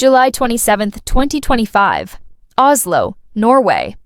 July 27, 2025. Oslo, Norway.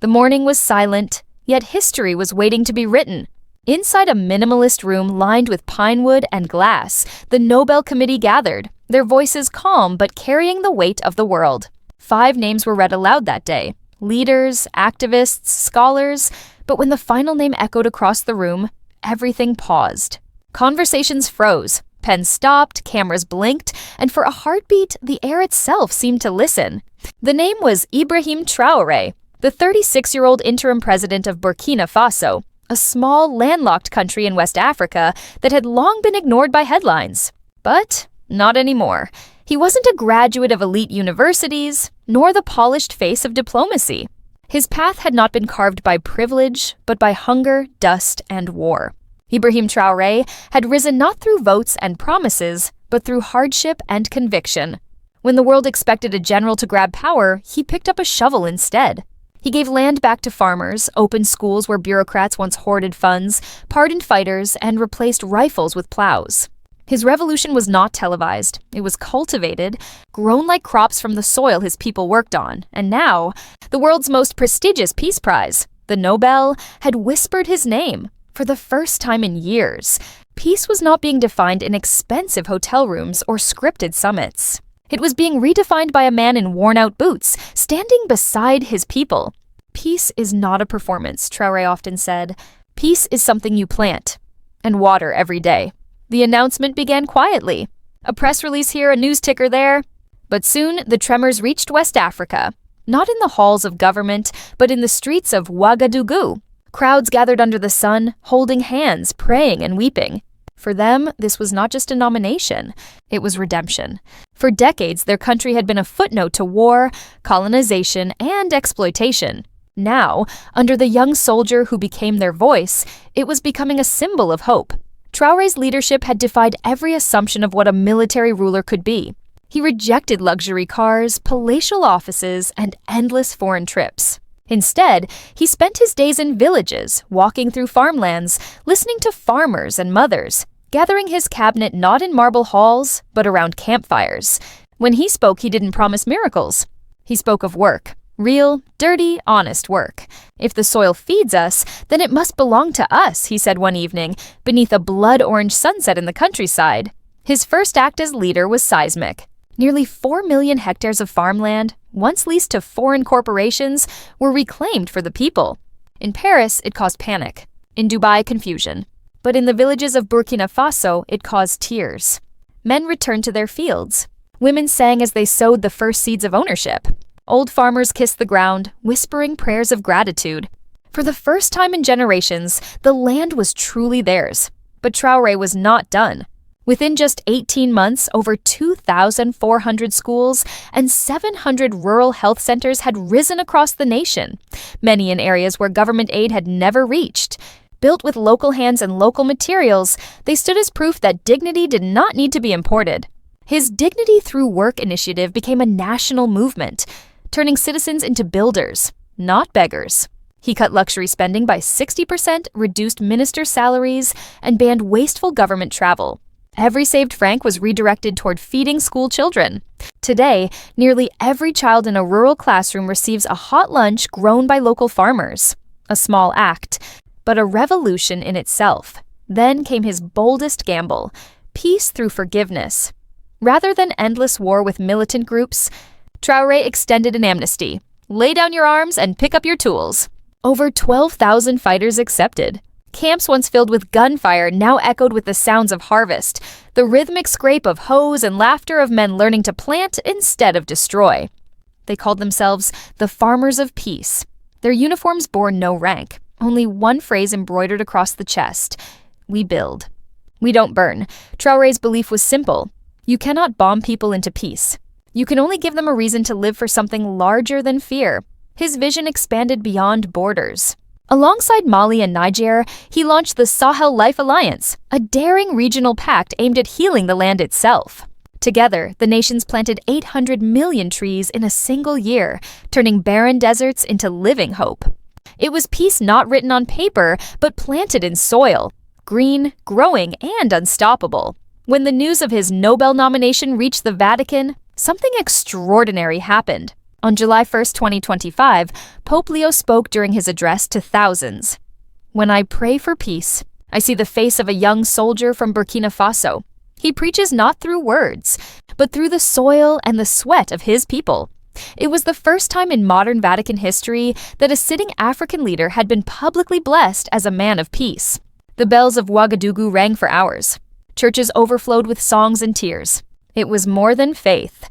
The morning was silent, yet history was waiting to be written. Inside a minimalist room lined with pine wood and glass, the Nobel Committee gathered, their voices calm but carrying the weight of the world. 5 names were read aloud that day. Leaders, activists, scholars, but when the final name echoed across the room, everything paused. Conversations froze, pens stopped, cameras blinked, and for a heartbeat, the air itself seemed to listen. The name was Ibrahim Traoré, the 36-year-old interim president of Burkina Faso, a small, landlocked country in West Africa that had long been ignored by headlines. But not anymore. He wasn't a graduate of elite universities, nor the polished face of diplomacy. His path had not been carved by privilege, but by hunger, dust, and war. Ibrahim Traoré had risen not through votes and promises, but through hardship and conviction. When the world expected a general to grab power, he picked up a shovel instead. He gave land back to farmers, opened schools where bureaucrats once hoarded funds, pardoned fighters, and replaced rifles with plows. His revolution was not televised. It was cultivated, grown like crops from the soil his people worked on, and now, the world's most prestigious Peace Prize, the Nobel, had whispered his name. For the first time in years, peace was not being defined in expensive hotel rooms or scripted summits. It was being redefined by a man in worn-out boots, standing beside his people. Peace is not a performance, Traoré often said. Peace is something you plant and water every day. The announcement began quietly. A press release here, a news ticker there. But soon, the tremors reached West Africa. Not in the halls of government, but in the streets of Ouagadougou. Crowds gathered under the sun, holding hands, praying and weeping. For them, this was not just a nomination, it was redemption. For decades, their country had been a footnote to war, colonization, and exploitation. Now, under the young soldier who became their voice, it was becoming a symbol of hope. Traoré's leadership had defied every assumption of what a military ruler could be. He rejected luxury cars, palatial offices, and endless foreign trips. Instead, he spent his days in villages, walking through farmlands, listening to farmers and mothers, gathering his cabinet not in marble halls, but around campfires. When he spoke, he didn't promise miracles. He spoke of work. Real, dirty, honest work. If the soil feeds us, then it must belong to us, he said one evening, beneath a blood-orange sunset in the countryside. His first act as leader was seismic. Nearly 4 million hectares of farmland, once leased to foreign corporations, were reclaimed for the people. In Paris, it caused panic. In Dubai, confusion. But in the villages of Burkina Faso, it caused tears. Men returned to their fields. Women sang as they sowed the first seeds of ownership. Old farmers kissed the ground, whispering prayers of gratitude. For the first time in generations, the land was truly theirs. But Traoré was not done. Within just 18 months, over 2,400 schools and 700 rural health centers had risen across the nation, many in areas where government aid had never reached. Built with local hands and local materials, they stood as proof that dignity did not need to be imported. His Dignity Through Work initiative became a national movement, turning citizens into builders, not beggars. He cut luxury spending by 60%, reduced minister salaries, and banned wasteful government travel. Every saved franc was redirected toward feeding school children. Today, nearly every child in a rural classroom receives a hot lunch grown by local farmers. A small act, but a revolution in itself. Then came his boldest gamble, peace through forgiveness. Rather than endless war with militant groups, Traoré extended an amnesty. Lay down your arms and pick up your tools. Over 12,000 fighters accepted. Camps once filled with gunfire now echoed with the sounds of harvest, the rhythmic scrape of hoes and laughter of men learning to plant instead of destroy. They called themselves the Farmers of Peace. Their uniforms bore no rank, only one phrase embroidered across the chest: "We build. We don't burn." Traoré's belief was simple. You cannot bomb people into peace. You can only give them a reason to live for something larger than fear. His vision expanded beyond borders. Alongside Mali and Niger, he launched the Sahel Life Alliance, a daring regional pact aimed at healing the land itself. Together, the nations planted 800 million trees in a single year, turning barren deserts into living hope. It was peace not written on paper, but planted in soil, green, growing, and unstoppable. When the news of his Nobel nomination reached the Vatican, something extraordinary happened. On July 1st, 2025, Pope Leo spoke during his address to thousands. "When I pray for peace, I see the face of a young soldier from Burkina Faso. He preaches not through words, but through the soil and the sweat of his people." It was the first time in modern Vatican history that a sitting African leader had been publicly blessed as a man of peace. The bells of Ouagadougou rang for hours. Churches overflowed with songs and tears. It was more than faith.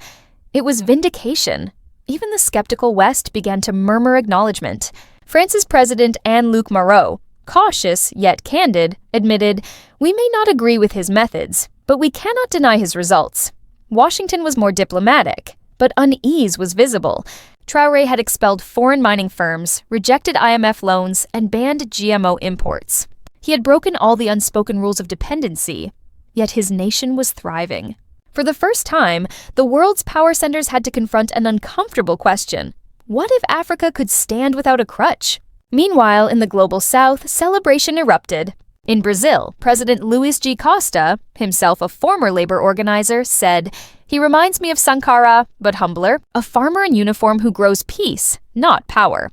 It was vindication. Even the skeptical West began to murmur acknowledgement. France's President Anne-Luc Moreau, cautious yet candid, admitted, "We may not agree with his methods, but we cannot deny his results." Washington was more diplomatic, but unease was visible. Traoré had expelled foreign mining firms, rejected IMF loans, and banned GMO imports. He had broken all the unspoken rules of dependency, yet his nation was thriving. For the first time, the world's power centers had to confront an uncomfortable question. What if Africa could stand without a crutch? Meanwhile, in the global south, celebration erupted. In Brazil, President Luiz G. Costa, himself a former labor organizer, said, "He reminds me of Sankara, but humbler, a farmer in uniform who grows peace, not power."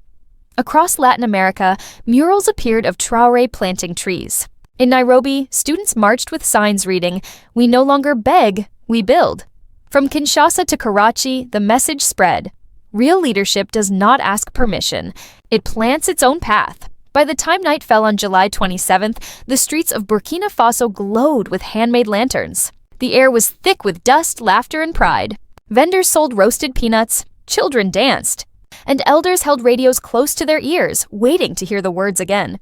Across Latin America, murals appeared of Traoré planting trees. In Nairobi, students marched with signs reading, "We no longer beg, we build." From Kinshasa to Karachi, the message spread. Real leadership does not ask permission. It plants its own path. By the time night fell on July 27th, the streets of Burkina Faso glowed with handmade lanterns. The air was thick with dust, laughter, and pride. Vendors sold roasted peanuts, children danced, and elders held radios close to their ears, waiting to hear the words again.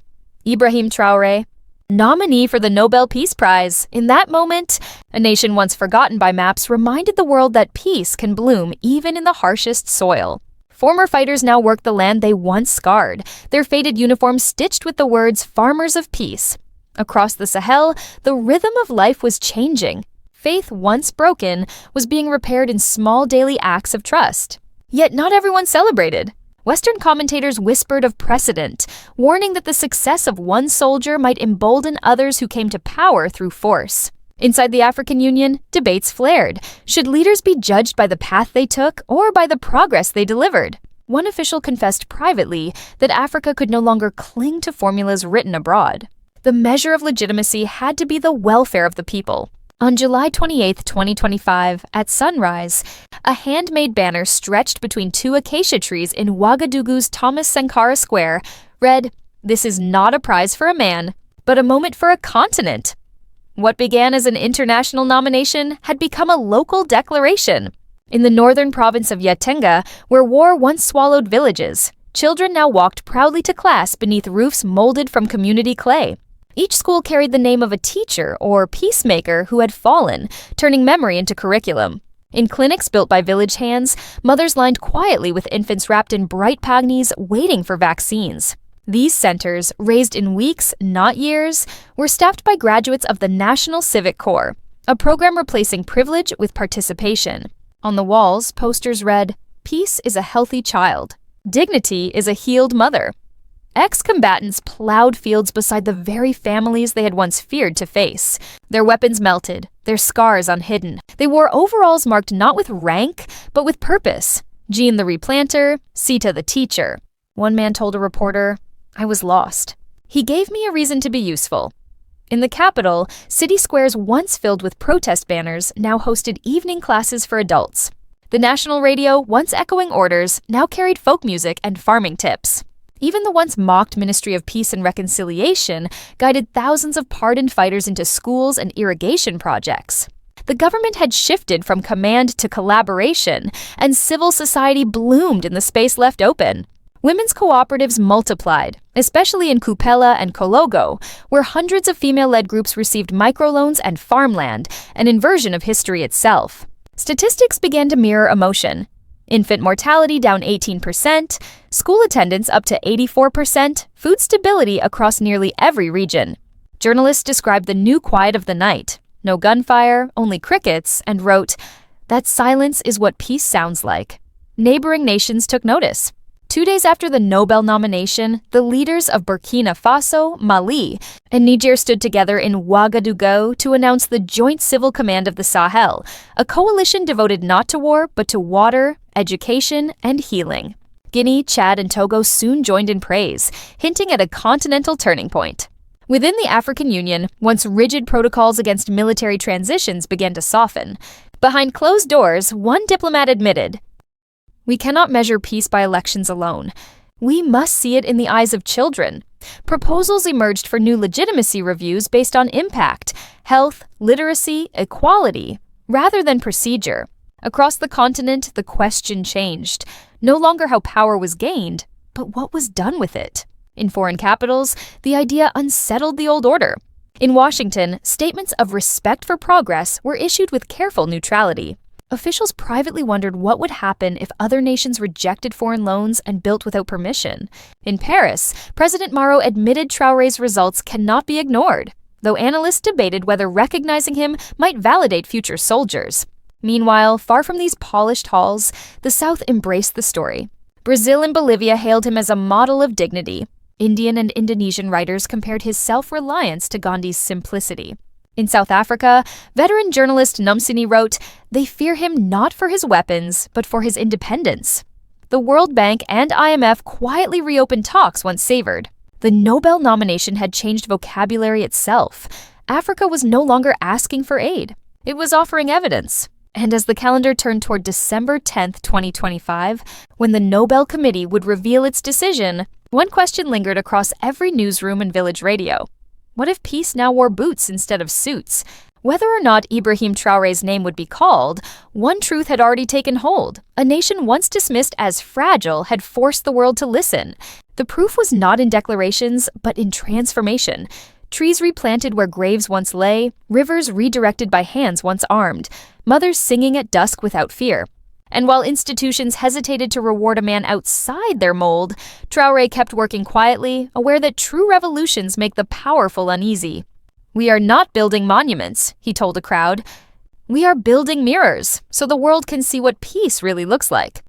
Ibrahim Traoré, nominee for the Nobel Peace Prize. In that moment, a nation once forgotten by maps reminded the world that peace can bloom even in the harshest soil. Former fighters now work the land they once scarred, their faded uniforms stitched with the words "Farmers of Peace." Across the Sahel, the rhythm of life was changing. Faith once broken was being repaired in small daily acts of trust. Yet not everyone celebrated. Western commentators whispered of precedent, warning that the success of one soldier might embolden others who came to power through force. Inside the African Union, debates flared. Should leaders be judged by the path they took or by the progress they delivered? One official confessed privately that Africa could no longer cling to formulas written abroad. The measure of legitimacy had to be the welfare of the people. On July 28, 2025, at sunrise, a handmade banner stretched between two acacia trees in Ouagadougou's Thomas Sankara Square read, "This is not a prize for a man, but a moment for a continent." What began as an international nomination had become a local declaration. In the northern province of Yatenga, where war once swallowed villages, children now walked proudly to class beneath roofs molded from community clay. Each school carried the name of a teacher or peacemaker who had fallen, turning memory into curriculum. In clinics built by village hands, mothers lined quietly with infants wrapped in bright pagnis waiting for vaccines. These centers, raised in weeks, not years, were staffed by graduates of the National Civic Corps, a program replacing privilege with participation. On the walls, posters read, "Peace is a healthy child. Dignity is a healed mother." Ex-combatants plowed fields beside the very families they had once feared to face. Their weapons melted, their scars unhidden. They wore overalls marked not with rank, but with purpose. Jean the replanter, Sita the teacher. One man told a reporter, "I was lost. He gave me a reason to be useful." In the capital, city squares once filled with protest banners now hosted evening classes for adults. The national radio, once echoing orders, now carried folk music and farming tips. Even the once mocked Ministry of Peace and Reconciliation guided thousands of pardoned fighters into schools and irrigation projects. The government had shifted from command to collaboration, and civil society bloomed in the space left open. Women's cooperatives multiplied, especially in Kupela and Kologo, where hundreds of female-led groups received microloans and farmland, an inversion of history itself. Statistics began to mirror emotion. Infant mortality down 18%, school attendance up to 84%, food stability across nearly every region. Journalists described the new quiet of the night. No gunfire, only crickets, and wrote, "That silence is what peace sounds like." Neighboring nations took notice. 2 days after the Nobel nomination, the leaders of Burkina Faso, Mali, and Niger stood together in Ouagadougou to announce the Joint Civil Command of the Sahel, a coalition devoted not to war but to water, education, and healing. Guinea, Chad, and Togo soon joined in praise, hinting at a continental turning point. Within the African Union, once rigid protocols against military transitions began to soften. Behind closed doors, one diplomat admitted, "We cannot measure peace by elections alone. We must see it in the eyes of children." Proposals emerged for new legitimacy reviews based on impact, health, literacy, equality, rather than procedure. Across the continent, the question changed. No longer how power was gained, but what was done with it. In foreign capitals, the idea unsettled the old order. In Washington, statements of respect for progress were issued with careful neutrality. Officials privately wondered what would happen if other nations rejected foreign loans and built without permission. In Paris, President Macron admitted Traoré's results cannot be ignored, though analysts debated whether recognizing him might validate future soldiers. Meanwhile, far from these polished halls, the South embraced the story. Brazil and Bolivia hailed him as a model of dignity. Indian and Indonesian writers compared his self-reliance to Gandhi's simplicity. In South Africa, veteran journalist Nomsini wrote, "They fear him not for his weapons, but for his independence." The World Bank and IMF quietly reopened talks once savored. The Nobel nomination had changed vocabulary itself. Africa was no longer asking for aid. It was offering evidence. And as the calendar turned toward December 10th, 2025, when the Nobel Committee would reveal its decision, one question lingered across every newsroom and village radio. What if peace now wore boots instead of suits? Whether or not Ibrahim Traoré's name would be called, one truth had already taken hold. A nation once dismissed as fragile had forced the world to listen. The proof was not in declarations, but in transformation. Trees replanted where graves once lay, rivers redirected by hands once armed, mothers singing at dusk without fear. And while institutions hesitated to reward a man outside their mold, Traoré kept working quietly, aware that true revolutions make the powerful uneasy. "We are not building monuments," he told a crowd. "We are building mirrors, so the world can see what peace really looks like."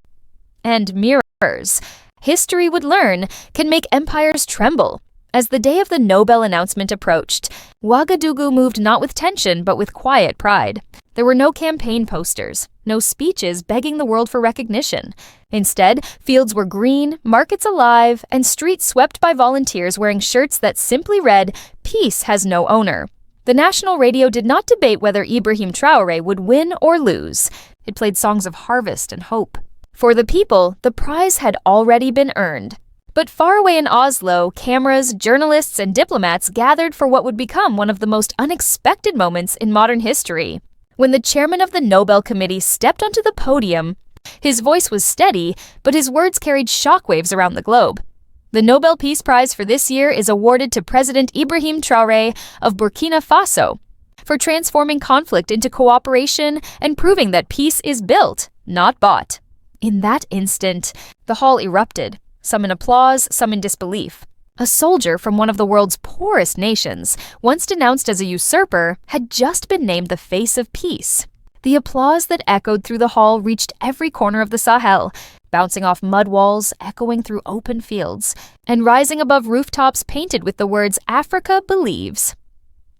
And mirrors, history would learn, can make empires tremble. As the day of the Nobel announcement approached, Ouagadougou moved not with tension but with quiet pride. There were no campaign posters, no speeches begging the world for recognition. Instead, fields were green, markets alive, and streets swept by volunteers wearing shirts that simply read, "Peace has no owner." The national radio did not debate whether Ibrahim Traoré would win or lose. It played songs of harvest and hope. For the people, the prize had already been earned. But far away in Oslo, cameras, journalists, and diplomats gathered for what would become one of the most unexpected moments in modern history. When the chairman of the Nobel Committee stepped onto the podium, his voice was steady, but his words carried shockwaves around the globe. The Nobel Peace Prize for this year is awarded to President Ibrahim Traoré of Burkina Faso for transforming conflict into cooperation and proving that peace is built, not bought. In that instant, the hall erupted. Some in applause, some in disbelief. A soldier from one of the world's poorest nations, once denounced as a usurper, had just been named the face of peace. The applause that echoed through the hall reached every corner of the Sahel, bouncing off mud walls, echoing through open fields, and rising above rooftops painted with the words "Africa believes."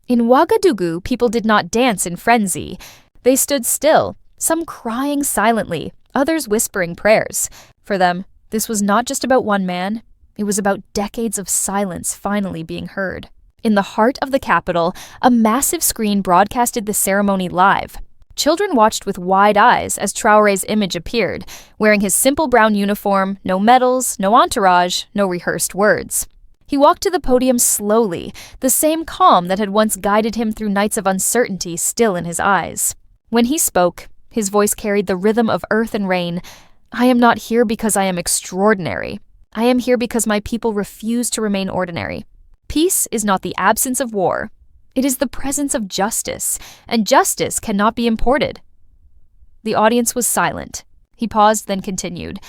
In Ouagadougou, people did not dance in frenzy. They stood still, some crying silently, others whispering prayers. For them, this was not just about one man. It was about decades of silence finally being heard. In the heart of the capital, a massive screen broadcasted the ceremony live. Children watched with wide eyes as Traoré's image appeared, wearing his simple brown uniform, no medals, no entourage, no rehearsed words. He walked to the podium slowly, the same calm that had once guided him through nights of uncertainty still in his eyes. When he spoke, his voice carried the rhythm of earth and rain. "I am not here because I am extraordinary. I am here because my people refuse to remain ordinary. Peace is not the absence of war. It is the presence of justice, and justice cannot be imported." The audience was silent. He paused, then continued.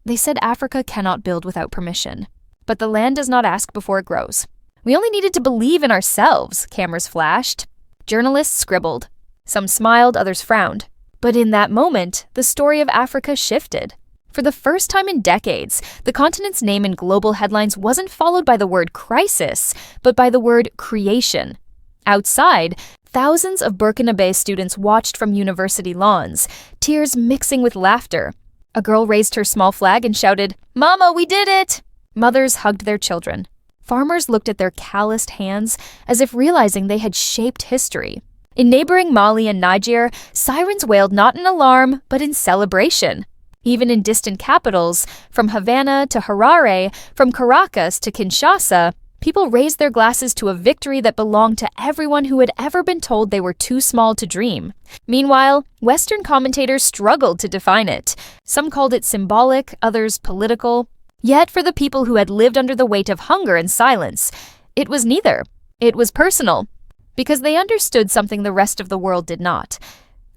"They said Africa cannot build without permission. But the land does not ask before it grows. We only needed to believe in ourselves," cameras flashed. Journalists scribbled. Some smiled, others frowned. But in that moment, the story of Africa shifted. For the first time in decades, the continent's name in global headlines wasn't followed by the word crisis, but by the word creation. Outside, thousands of Burkina Faso students watched from university lawns, tears mixing with laughter. A girl raised her small flag and shouted, "Mama, we did it!" Mothers hugged their children. Farmers looked at their calloused hands as if realizing they had shaped history. In neighboring Mali and Niger, sirens wailed not in alarm, but in celebration. Even in distant capitals, from Havana to Harare, from Caracas to Kinshasa, people raised their glasses to a victory that belonged to everyone who had ever been told they were too small to dream. Meanwhile, Western commentators struggled to define it. Some called it symbolic, others political. Yet for the people who had lived under the weight of hunger and silence, it was neither. It was personal, because they understood something the rest of the world did not: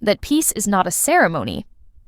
that peace is not a ceremony,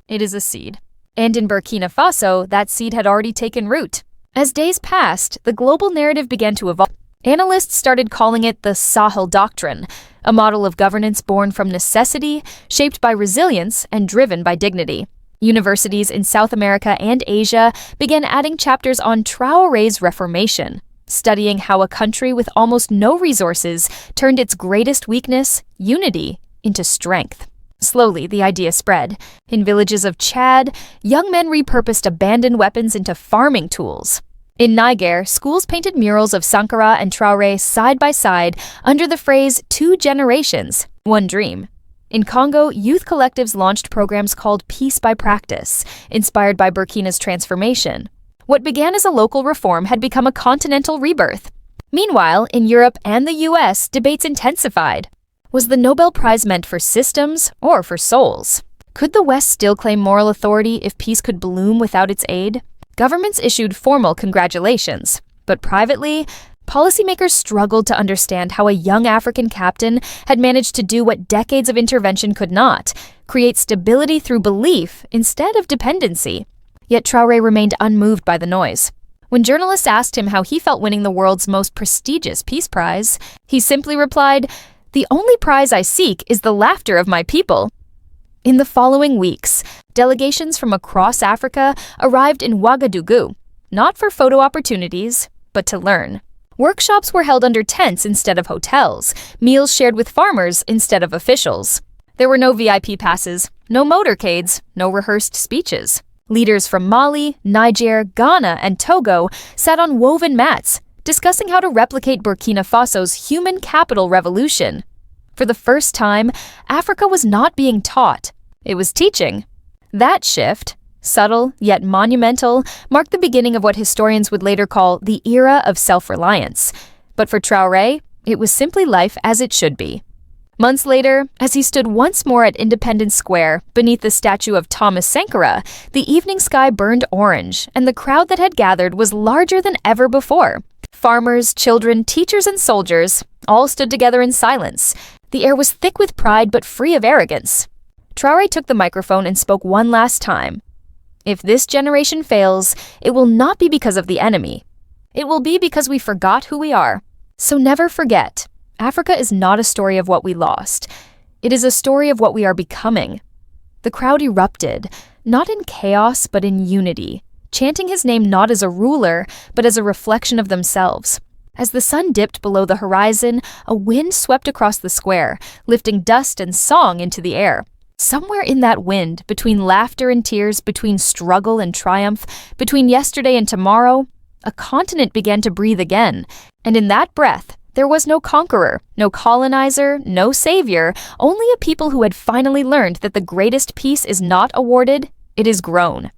it is a seed. And in Burkina Faso, that seed had already taken root. As days passed, the global narrative began to evolve. Analysts started calling it the Sahel Doctrine, a model of governance born from necessity, shaped by resilience, and driven by dignity. Universities in South America and Asia began adding chapters on Traoré's reformation, studying how a country with almost no resources turned its greatest weakness, unity, into strength. Slowly, the idea spread. In villages of Chad, young men repurposed abandoned weapons into farming tools. In Niger, schools painted murals of Sankara and Traoré side by side under the phrase "two generations, one dream." In Congo, youth collectives launched programs called Peace by Practice, inspired by Burkina's transformation. What began as a local reform had become a continental rebirth. Meanwhile, in Europe and the US, debates intensified. Was the Nobel Prize meant for systems or for souls? Could the West still claim moral authority if peace could bloom without its aid? Governments issued formal congratulations, but privately, policymakers struggled to understand how a young African captain had managed to do what decades of intervention could not: create stability through belief instead of dependency. Yet Traoré remained unmoved by the noise. When journalists asked him how he felt winning the world's most prestigious peace prize, he simply replied, "The only prize I seek is the laughter of my people." In the following weeks, delegations from across Africa arrived in Ouagadougou, not for photo opportunities, but to learn. Workshops were held under tents instead of hotels, meals shared with farmers instead of officials. There were no VIP passes, no motorcades, no rehearsed speeches. Leaders from Mali, Niger, Ghana, and Togo sat on woven mats, discussing how to replicate Burkina Faso's human capital revolution. For the first time, Africa was not being taught, it was teaching. That shift, subtle yet monumental, marked the beginning of what historians would later call the era of self-reliance. But for Traoré, it was simply life as it should be. Months later, as he stood once more at Independence Square, beneath the statue of Thomas Sankara, the evening sky burned orange, and the crowd that had gathered was larger than ever before. Farmers, children, teachers, and soldiers all stood together in silence. The air was thick with pride but free of arrogance. Traoré took the microphone and spoke one last time. If this generation fails, it will not be because of the enemy. It will be because we forgot who we are. So never forget, Africa is not a story of what we lost. It is a story of what we are becoming. The crowd erupted, not in chaos but in unity, chanting his name not as a ruler, but as a reflection of themselves. As the sun dipped below the horizon, a wind swept across the square, lifting dust and song into the air. Somewhere in that wind, between laughter and tears, between struggle and triumph, between yesterday and tomorrow, a continent began to breathe again. And in that breath, there was no conqueror, no colonizer, no savior, only a people who had finally learned that the greatest peace is not awarded, it is grown.